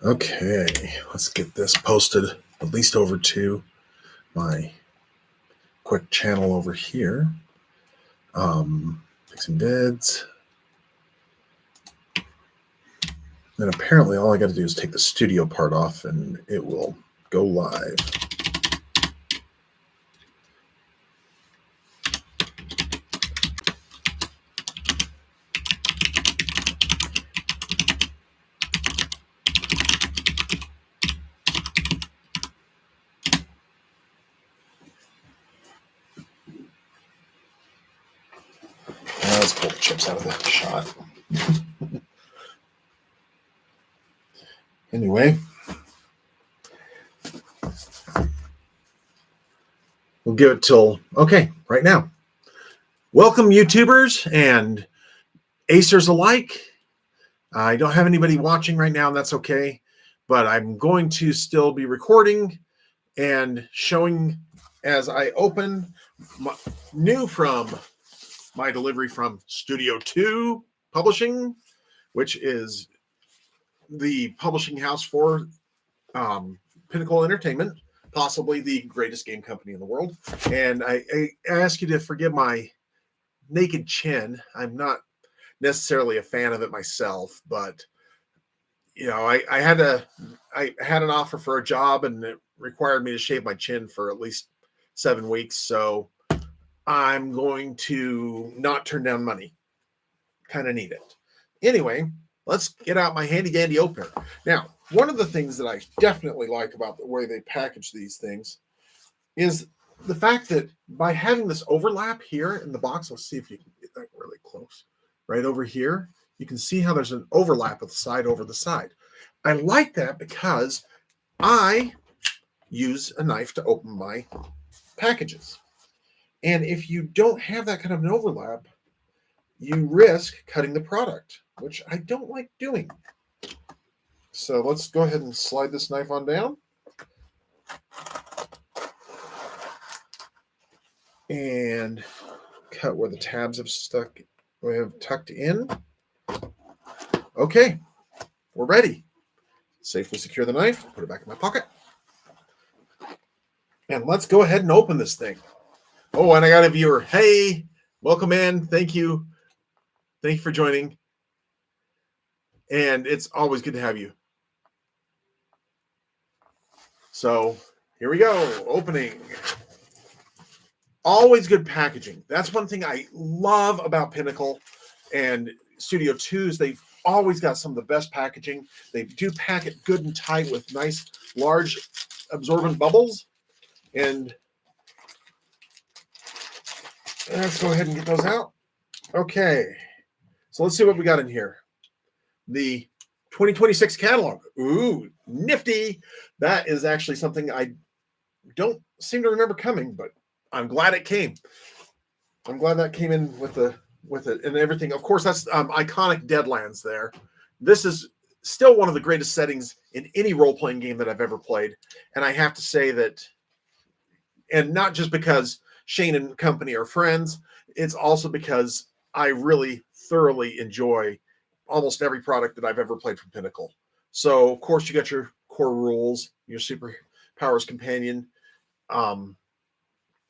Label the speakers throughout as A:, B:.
A: Okay, let's get this posted at least over to my quick channel over here. Fixing bids. Then apparently all I got to do is take the studio part off and it will go live. Now let's pull the chips out of the shot. Anyway, we'll give it till, okay, right now. Welcome, YouTubers and Acers alike. I don't have anybody watching right now, and that's okay. But I'm going to still be recording and showing as I open new from my delivery from Studio 2 Publishing, which is the publishing house for Pinnacle Entertainment, possibly the greatest game company in the world. And I ask you to forgive my naked chin. I'm not necessarily a fan of it myself, but you know, I had an offer for a job and it required me to shave my chin for at least 7 weeks. So I'm going to not turn down money. Kind of need it. Anyway, let's get out my handy dandy opener. Now, one of the things that I definitely like about the way they package these things is the fact that by having this overlap here in the box, let's see if you can get that really close. Right over here, you can see how there's an overlap of the side over the side. I like that because I use a knife to open my packages. And if you don't have that kind of an overlap, you risk cutting the product, which I don't like doing. So let's go ahead and slide this knife on down. And cut where the tabs have tucked in. Okay, we're ready. Safely secure the knife, put it back in my pocket. And let's go ahead and open this thing. Oh, and I got a viewer. Hey, welcome in. Thank you. Thank you for joining. And it's always good to have you. So here we go. Opening. Always good packaging. That's one thing I love about Pinnacle and Studio 2's. They've always got some of the best packaging. They do pack it good and tight with nice, large, absorbent bubbles. And let's go ahead and get those out. Okay. So let's see what we got in here. The 2026 catalog. Ooh, nifty. That is actually something I don't seem to remember coming, but I'm glad it came. I'm glad that came in with it and everything. Of course, that's iconic Deadlands there. This is still one of the greatest settings in any role-playing game that I've ever played. And I have to say that, and not just because Shane and company are friends, it's also because I really thoroughly enjoy almost every product that I've ever played from Pinnacle. So, of course, you got your core rules, your superpowers companion.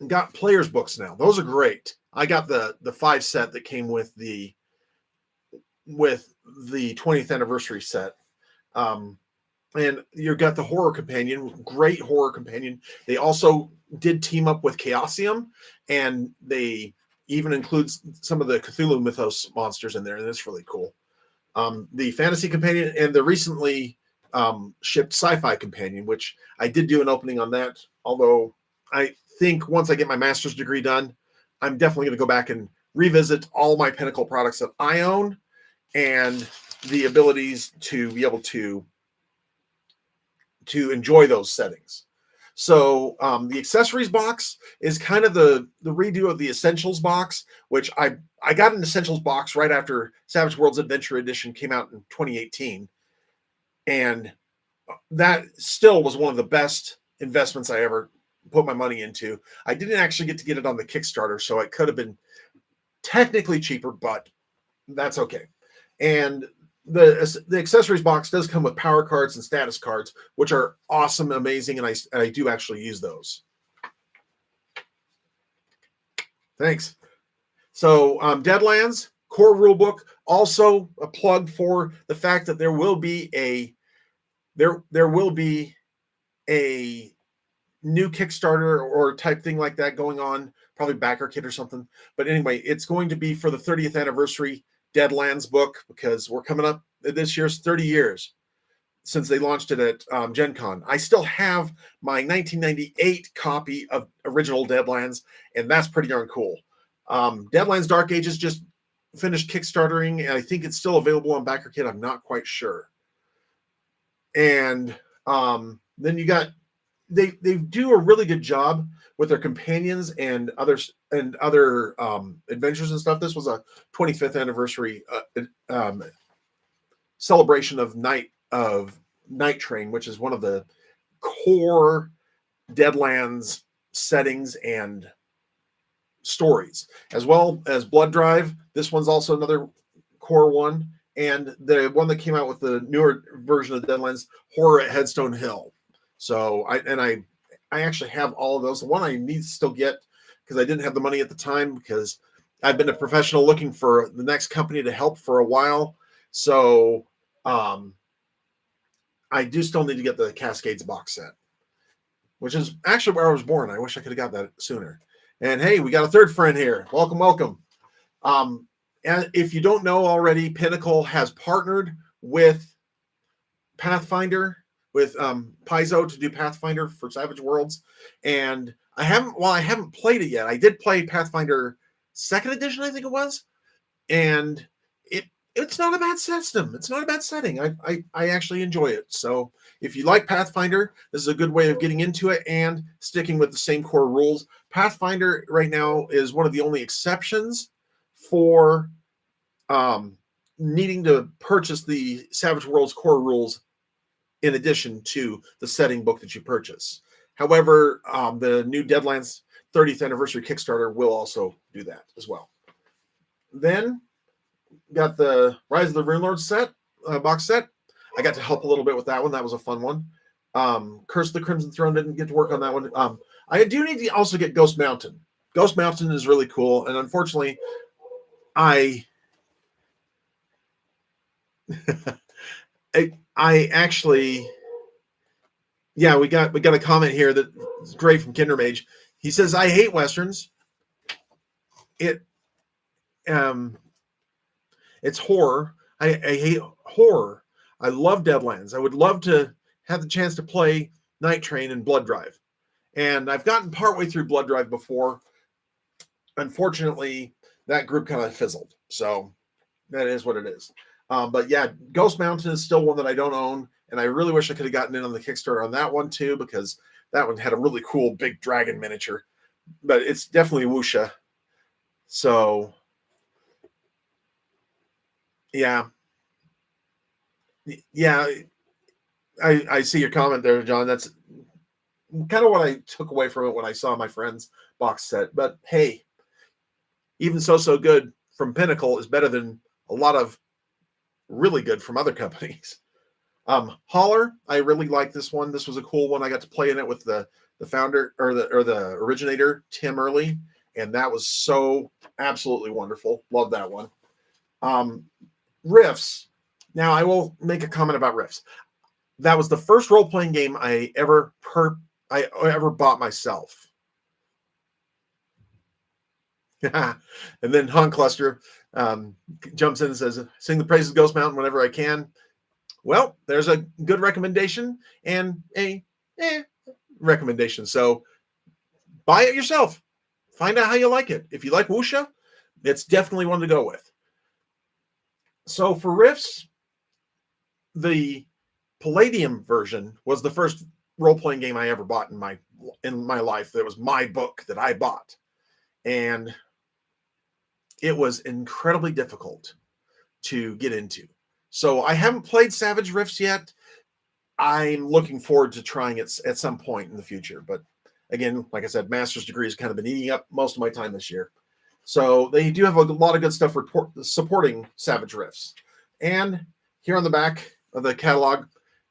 A: Got players books now. Those are great. I got the 5 set that came with the 20th anniversary set. And you got the horror companion, great horror companion. They also did team up with Chaosium, and they even include some of the Cthulhu mythos monsters in there, and that's really cool. The fantasy companion and the recently shipped sci-fi companion, which I did do an opening on that, although I think once I get my master's degree done, I'm definitely going to go back and revisit all my Pinnacle products that I own and the abilities to be able to enjoy those settings. So the accessories box is kind of the redo of the essentials box, which I got an essentials box right after Savage Worlds Adventure Edition came out in 2018. And that still was one of the best investments I ever put my money into. I didn't actually get it on the Kickstarter, so it could have been technically cheaper, but that's okay. And the accessories box does come with power cards and status cards, which are awesome, amazing, and I do actually use those. Thanks. So Deadlands core rulebook, also a plug for the fact that there will be a new Kickstarter or type thing like that going on, probably backer kit or something. But anyway, it's going to be for the 30th anniversary Deadlands book, because we're coming up this year's 30 years since they launched it at Gen Con. I still have my 1998 copy of original Deadlands, and that's pretty darn cool. Deadlands Dark Ages just finished Kickstartering, and I think it's still available on BackerKit. I'm not quite sure. And then you got they do a really good job with their companions and other adventures and stuff. This was a 25th anniversary celebration of Night Train, which is one of the core Deadlands settings and stories, as well as Blood Drive. This one's also another core one, and the one that came out with the newer version of Deadlands, Horror at Headstone Hill. So I actually have all of those. The one I need to still get, because I didn't have the money at the time, because I've been a professional looking for the next company to help for a while. So I do still need to get the Cascades box set, which is actually where I was born. I wish I could have got that sooner. And hey, we got a third friend here. Welcome, welcome. And if you don't know already, Pinnacle has partnered with Pathfinder, with Paizo, to do Pathfinder for Savage Worlds. And I haven't played it yet. I did play Pathfinder 2nd edition, I think it was. And it's not a bad system. It's not a bad setting. I actually enjoy it. So if you like Pathfinder, this is a good way of getting into it and sticking with the same core rules. Pathfinder right now is one of the only exceptions for needing to purchase the Savage Worlds core rules in addition to the setting book that you purchase. However, the new Deadlands 30th anniversary Kickstarter will also do that as well. Then got the Rise of the Runelord set, box set. I got to help a little bit with that one. That was a fun one. Curse of the Crimson Throne, didn't get to work on that one. I do need to also get Ghost Mountain. Ghost Mountain is really cool, and unfortunately, I actually, yeah, we got a comment here that's great from Kindermage. He says, "I hate westerns. It's horror. I hate horror. I love Deadlands. I would love to have the chance to play Night Train and Blood Drive. And I've gotten partway through Blood Drive before. Unfortunately, that group kind of fizzled. So that is what it is. But yeah, Ghost Mountain is still one that I don't own. And I really wish I could have gotten in on the Kickstarter on that one too, because that one had a really cool big dragon miniature. But it's definitely wuxia. So yeah. I see your comment there, John. That's kind of what I took away from it when I saw my friend's box set. But hey, even so good from Pinnacle is better than a lot of really good from other companies. Holler, I really like this one. This was a cool one. I got to play in it with the founder or the originator, Tim Early, and that was so absolutely wonderful. Love that one. Rifts. Now I will make a comment about Rifts. That was the first role-playing game I ever bought myself. And then Han Cluster jumps in and says, "Sing the praises of Ghost Mountain whenever I can." Well, there's a good recommendation and a recommendation. So buy it yourself. Find out how you like it. If you like wuxia, it's definitely one to go with. So for Rifts, the Palladium version was the first role-playing game I ever bought in my life. That was my book that I bought. And it was incredibly difficult to get into. So I haven't played Savage Rifts yet. I'm looking forward to trying it at some point in the future. But again, like I said, master's degree has kind of been eating up most of my time this year. So they do have a lot of good stuff for supporting Savage Rifts. And here on the back of the catalog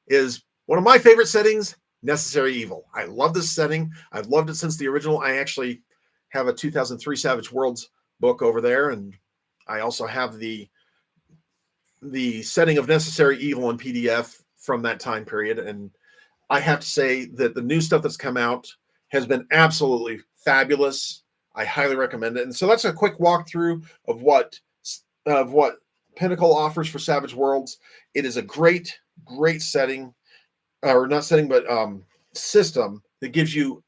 A: is one of my favorite settings, Necessary Evil. I love this setting. I've loved it since the original. I actually have a 2003 Savage Worlds book over there, and I also have the setting of Necessary Evil in PDF from that time period. And I have to say that the new stuff that's come out has been absolutely fabulous. I highly recommend it. And so that's a quick walkthrough of what Pinnacle offers for Savage Worlds. It is a great setting, or not setting, but system that gives you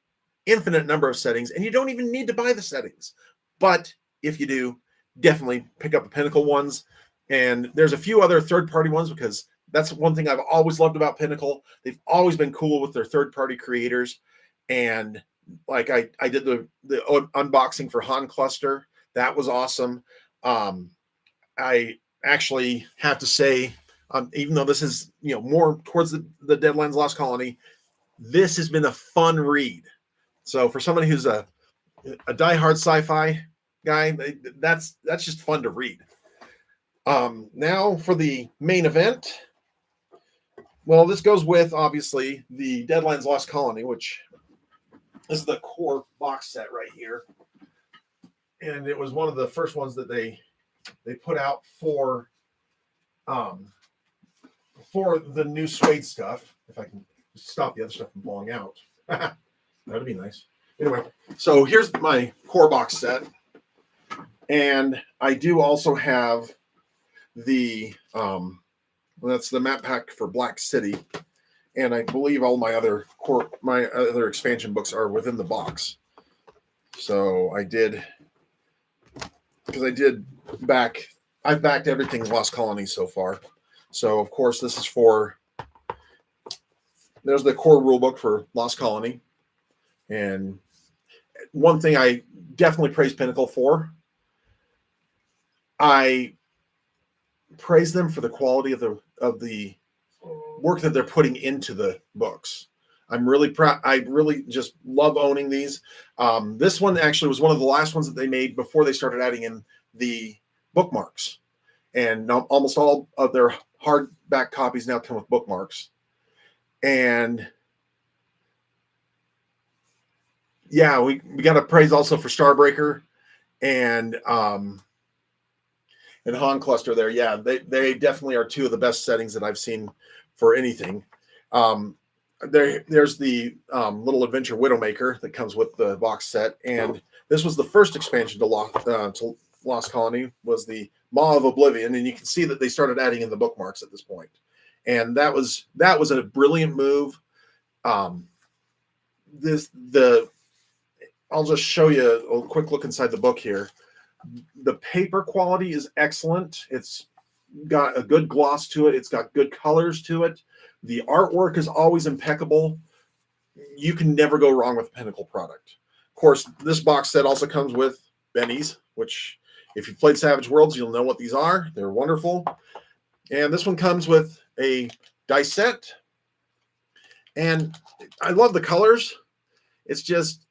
A: infinite number of settings, and you don't even need to buy the settings. But if you do, definitely pick up the Pinnacle ones. And there's a few other third-party ones, because that's one thing I've always loved about Pinnacle. They've always been cool with their third-party creators. And like I did the unboxing for Han Cluster. That was awesome. I actually have to say, even though this is more towards the Deadlands Lost Colony, this has been a fun read. So for somebody who's a diehard sci-fi guy, that's just fun to read. Now for the main event. Well, this goes with obviously the Deadlands Lost Colony, which is the core box set right here, and it was one of the first ones that they put out for the new suede stuff. If I can stop the other stuff from blowing out, that'd be nice. Anyway, so here's my core box set, and I do also have the that's the map pack for Black City, and I believe all my other expansion books are within the box. So I've backed everything Lost Colony so far. So of course this is there's the core rulebook for Lost Colony. And one thing I definitely praise Pinnacle for, I praise them for the quality of the work that they're putting into the books. I'm really proud. I really just love owning these. This one actually was one of the last ones that they made before they started adding in the bookmarks. And almost all of their hardback copies now come with bookmarks. And yeah, we got to praise also for Starbreaker and Han Cluster there. Yeah, they definitely are two of the best settings that I've seen for anything. There's the little adventure Widowmaker that comes with the box set, and this was the first expansion to Lost Colony, was the Maw of Oblivion, and you can see that they started adding in the bookmarks at this point, and that was a brilliant move. I'll just show you a quick look inside the book here. The paper quality is excellent. It's got a good gloss to it. It's got good colors to it. The artwork is always impeccable. You can never go wrong with a Pinnacle product. Of course, this box set also comes with bennies, which if you've played Savage Worlds, you'll know what these are. They're wonderful. And this one comes with a dice set. And I love the colors. It's just,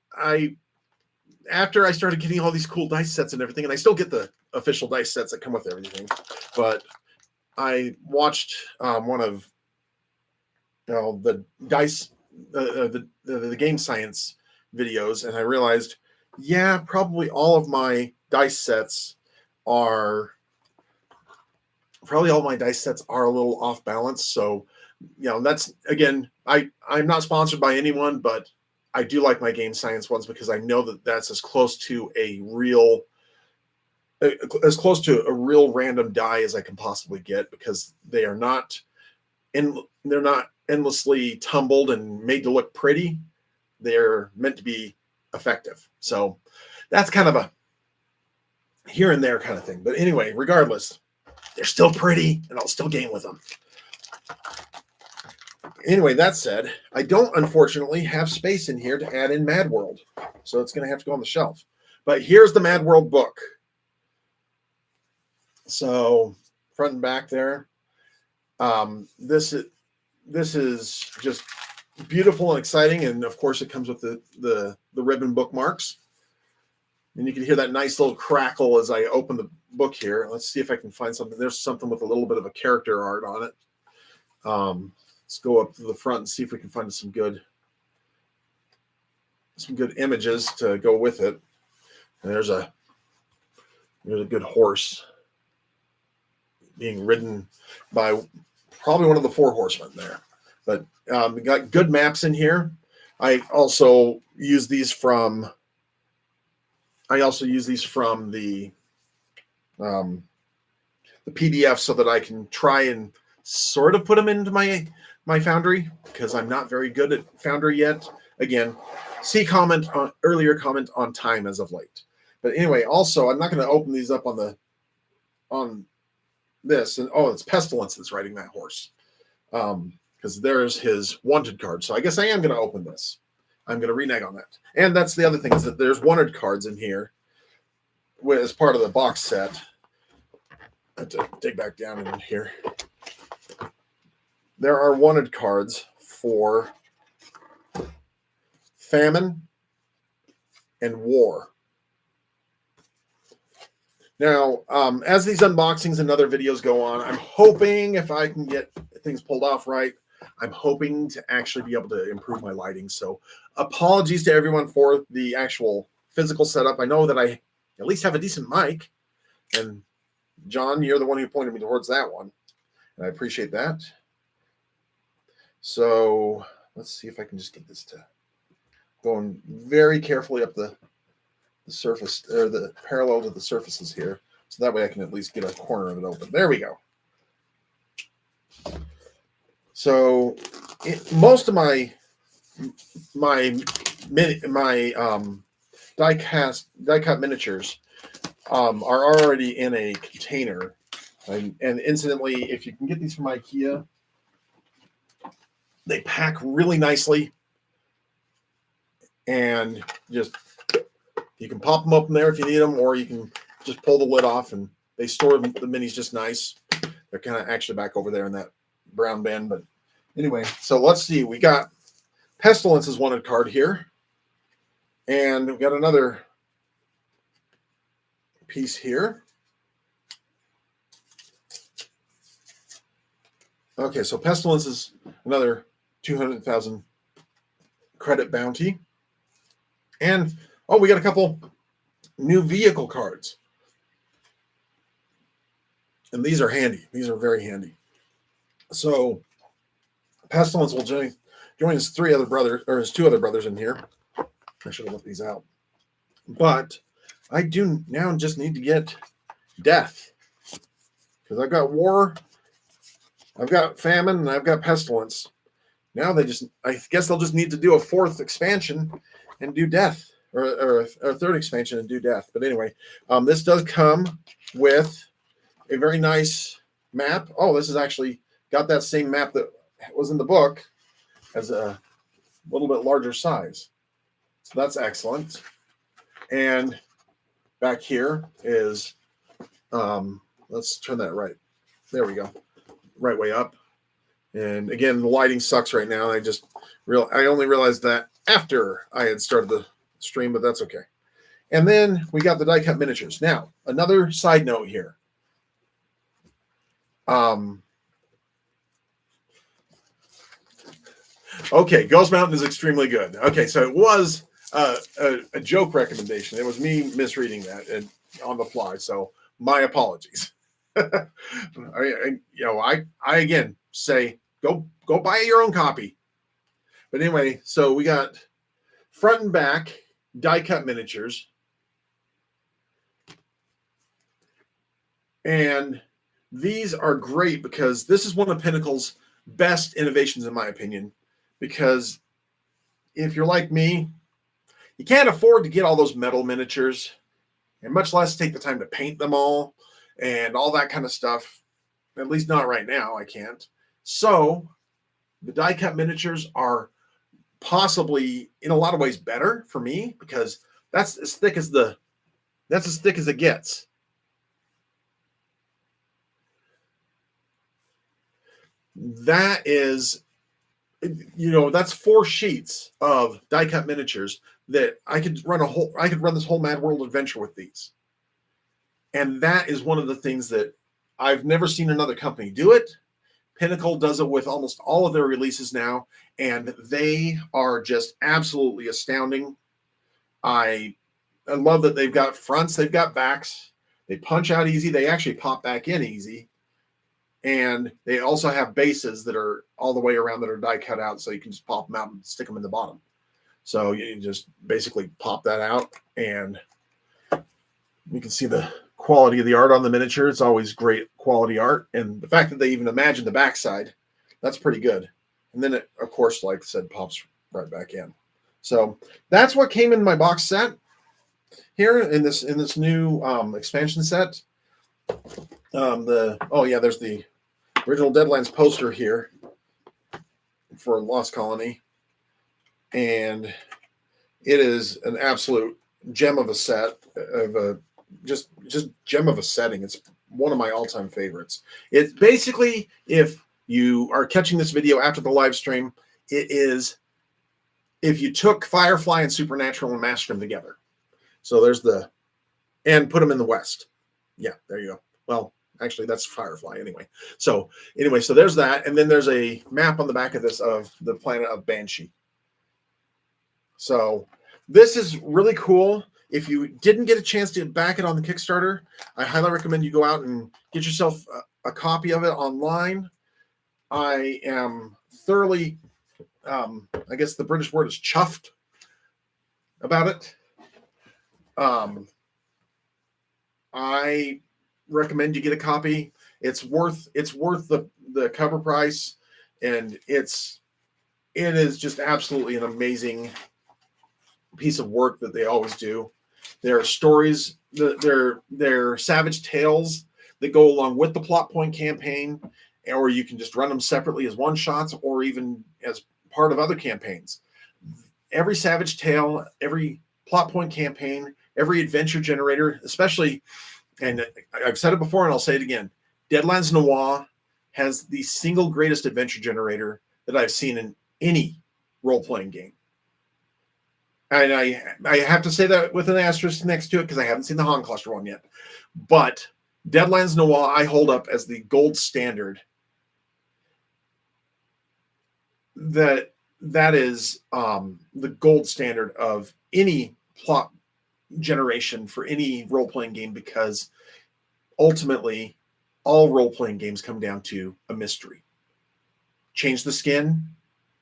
A: after I started getting all these cool dice sets and everything, and I still get the official dice sets that come with everything, but I watched one of the dice, the game science videos, and I realized, yeah, probably all of my dice sets are a little off balance. So, that's, again, I'm not sponsored by anyone, but I do like my game science ones because I know that that's as close to a real random die as I can possibly get, because they're not endlessly tumbled and made to look pretty. They're meant to be effective. So that's kind of a here and there kind of thing. But anyway, regardless, they're still pretty, and I'll still game with them. Anyway, that said, I don't unfortunately have space in here to add in Mad World, so it's going to have to go on the shelf. But here's the Mad World book. So front and back there. This is just beautiful and exciting, and of course it comes with the ribbon bookmarks. And you can hear that nice little crackle as I open book here. Let's see if I can find something. There's something with a little bit of a character art on it. Let's go up to the front and see if we can find some good images to go with it. And there's a good horse being ridden by probably one of the 4 horsemen there. But we got good maps in here. I also use these from the PDF so that I can try and sort of put them into my Foundry, because I'm not very good at Foundry yet. Again, see earlier comment on time as of late. But anyway, also I'm not going to open these up on this, and it's Pestilence that's riding that horse, because there's his wanted card. So I guess I am going to open this. I'm going to renege on that. And that's the other thing, is that there's wanted cards in here as part of the box set. I have to dig back down in here. There are wanted cards for famine and war. Now, as these unboxings and other videos go on, I'm hoping, if I can get things pulled off right, I'm hoping to actually be able to improve my lighting. So apologies to everyone for the actual physical setup. I know that I at least have a decent mic. And John, you're the one who pointed me towards that one. And I appreciate that. So let's see if I can just get this to going very carefully up the surface, or the parallel to the surfaces here, so that way I can at least get a corner of it open. There we go. So most of my die cut miniatures are already in a container, and incidentally, if you can get these from IKEA, they pack really nicely, and just you can pop them open there if you need them, or you can just pull the lid off, and they store the minis just nice. They're kind of actually back over there in that brown bin. But anyway, so let's see. We got Pestilence's wanted card here, and we got another piece here. Okay, so Pestilence is another 200,000 credit bounty. And we got a couple new vehicle cards. And these are handy. These are very handy. So Pestilence will join his 2 other brothers in here. I should have left these out. But I do now just need to get death. Because I've got war, I've got famine, and I've got pestilence. Now I guess they'll just need to do a 4th expansion and do death. Or a 3rd expansion and do death. But anyway, this does come with a very nice map. Oh, this is actually got that same map that was in the book as a little bit larger size. So that's excellent. And back here is, let's turn that right. There we go. Right way up. And again, the lighting sucks right now. I only realized that after I had started the stream, but that's okay. And then we got the die cut miniatures. Now, another side note here. Okay, Ghost Mountain is extremely good. Okay, so it was a joke recommendation. It was me misreading that on the fly. So my apologies. I again say go buy your own copy. But anyway, so we got front and back die cut miniatures, and these are great because this is one of Pinnacle's best innovations, in my opinion. Because if you're like me, you can't afford to get all those metal miniatures, and much less take the time to paint them all and all that kind of stuff. At least not right now. I can't. So the die cut miniatures are possibly in a lot of ways better for me, because that's as thick as it gets. That is, that's 4 sheets of die cut miniatures that I could run this whole Mad World adventure with these. And that is one of the things that I've never seen another company do it. Pinnacle does it with almost all of their releases now, and they are just absolutely astounding. I love that they've got fronts, they've got backs, they punch out easy, they actually pop back in easy, and they also have bases that are all the way around that are die cut out, so you can just pop them out and stick them in the bottom. So you just basically pop that out, and you can see the quality of the art on the miniature. It's always great quality art, and the fact that they even imagined the backside, that's pretty good. And then it, of course, like I said, pops right back in. So that's what came in my box set here in this new expansion set. There's the original Deadlands poster here for Lost Colony, and it is an absolute gem of a set of a just gem of a setting. It's one of my all-time favorites. It's basically, if you are catching this video after the live stream, it is if you took Firefly and Supernatural and mashed them together. So there's and put them in the West. Yeah, there you go. Well, actually, that's Firefly anyway. So there's that, and then there's a map on the back of this of the planet of Banshee. So this is really cool. If you didn't get a chance to back it on the Kickstarter, I highly recommend you go out and get yourself a copy of it online. I am thoroughly, I guess the British word is chuffed about it. I recommend you get a copy. It's worth the cover price, and it is just absolutely an amazing piece of work that they always do. There are stories, they're savage tales that go along with the plot point campaign, or you can just run them separately as one shots or even as part of other campaigns. Every savage tale, every plot point campaign, every adventure generator, especially, and I've said it before and I'll say it again, Deadlands Noir has the single greatest adventure generator that I've seen in any role-playing game. And I have to say that with an asterisk next to it because I haven't seen the Han Cluster one yet. But Deadlands Noir I hold up as the gold standard. That is the gold standard of any plot generation for any role-playing game, because ultimately all role-playing games come down to a mystery. Change the skin,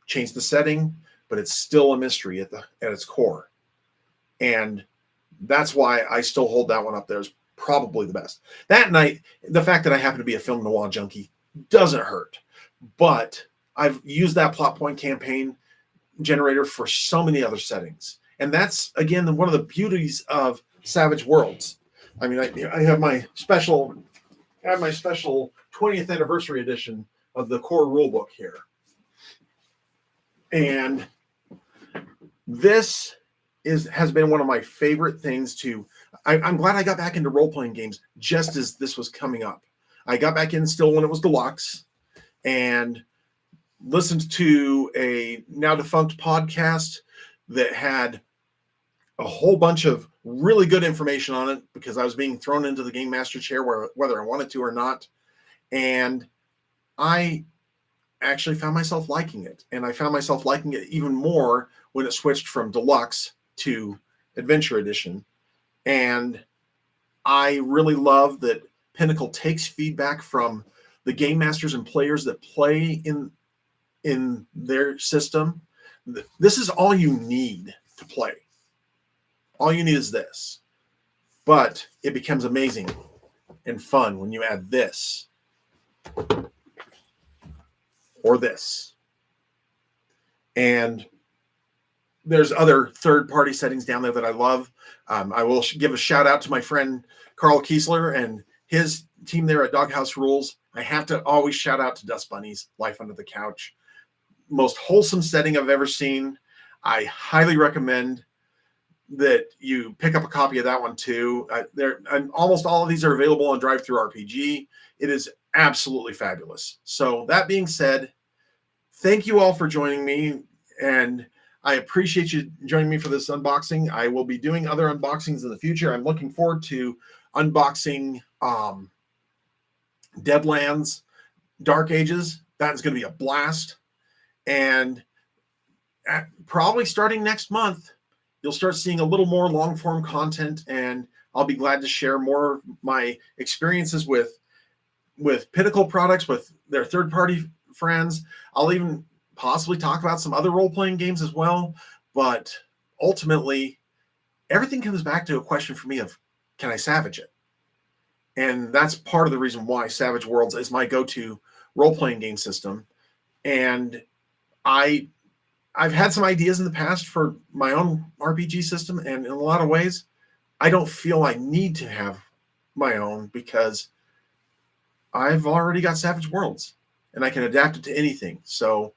A: change the setting, but it's still a mystery at its core. And that's why I still hold that one up there as probably the best. That night, the fact that I happen to be a film noir junkie doesn't hurt. But I've used that plot point campaign generator for so many other settings. And that's, again, one of the beauties of Savage Worlds. I mean, I have my special 20th anniversary edition of the core rulebook here. And this has been one of my favorite things to. I'm glad I got back into role-playing games just as this was coming up. I got back in still when it was deluxe, and listened to a now defunct podcast that had a whole bunch of really good information on it, because I was being thrown into the game master chair whether I wanted to or not. And I actually found myself liking it. And I found myself liking it even more when it switched from deluxe to adventure edition. And I really love that Pinnacle takes feedback from the game masters and players that play in their system. This is all you need to play. All you need is this. But it becomes amazing and fun when you add this or this. And there's other third-party settings down there that I love. I will give a shout out to my friend Carl Kiesler and his team there at Doghouse Rules. I have to always shout out to Dust Bunnies, Life Under the Couch. Most wholesome setting I've ever seen. I highly recommend that you pick up a copy of that one too. And almost all of these are available on DriveThruRPG. It is absolutely fabulous. So that being said, thank you all for joining me, and I appreciate you joining me for this unboxing. I will be doing other unboxings in the future. I'm looking forward to unboxing Deadlands Dark Ages. That's going to be a blast. And probably starting next month, you'll start seeing a little more long form content, and I'll be glad to share more of my experiences with Pinnacle products, with their third party friends. I'll even possibly talk about some other role playing games as well. But ultimately, everything comes back to a question for me of, can I savage it? And that's part of the reason why Savage Worlds is my go-to role-playing game system. And I've had some ideas in the past for my own RPG system, and in a lot of ways, I don't feel I need to have my own because I've already got Savage Worlds, and I can adapt it to anything. So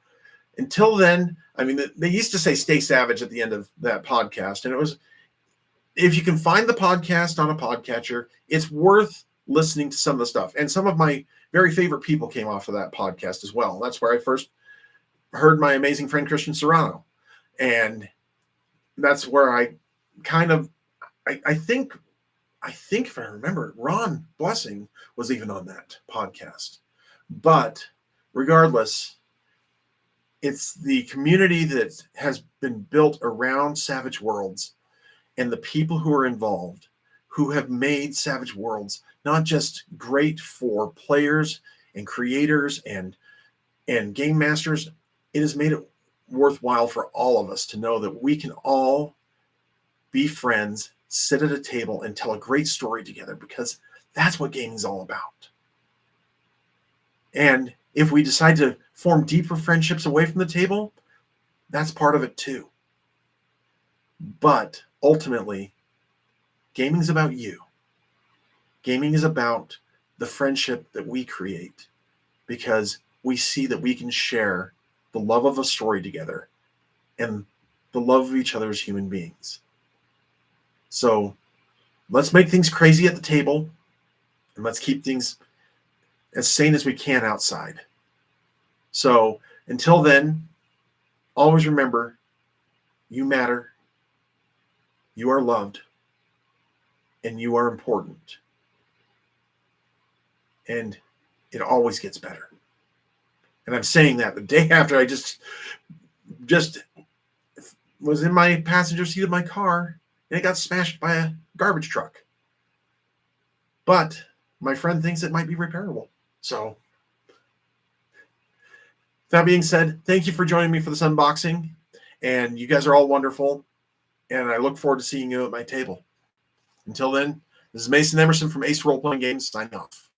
A: until then, I mean, they used to say stay savage at the end of that podcast, and it was, if you can find the podcast on a podcatcher, it's worth listening to some of the stuff. And some of my very favorite people came off of that podcast as well. That's where I first heard my amazing friend Christian Serrano. And that's where I kind of, I think if I remember, Ron Blessing was even on that podcast. But regardless, it's the community that has been built around Savage Worlds and the people who are involved who have made Savage Worlds not just great for players and creators and game masters. It has made it worthwhile for all of us to know that we can all be friends, sit at a table, and tell a great story together, because that's what gaming is all about. And if we decide to form deeper friendships away from the table, that's part of it too. But ultimately, gaming is about you. Gaming is about the friendship that we create, because we see that we can share the love of a story together and the love of each other as human beings. So let's make things crazy at the table, and let's keep things as sane as we can outside. So until then, always remember, you matter, you are loved, and you are important. And it always gets better. And I'm saying that the day after I just was in my passenger seat of my car and it got smashed by a garbage truck. But my friend thinks it might be repairable. So that being said, thank you for joining me for this unboxing. And you guys are all wonderful. And I look forward to seeing you at my table. Until then, this is Mason Emerson from Ace Role Playing Games signing off.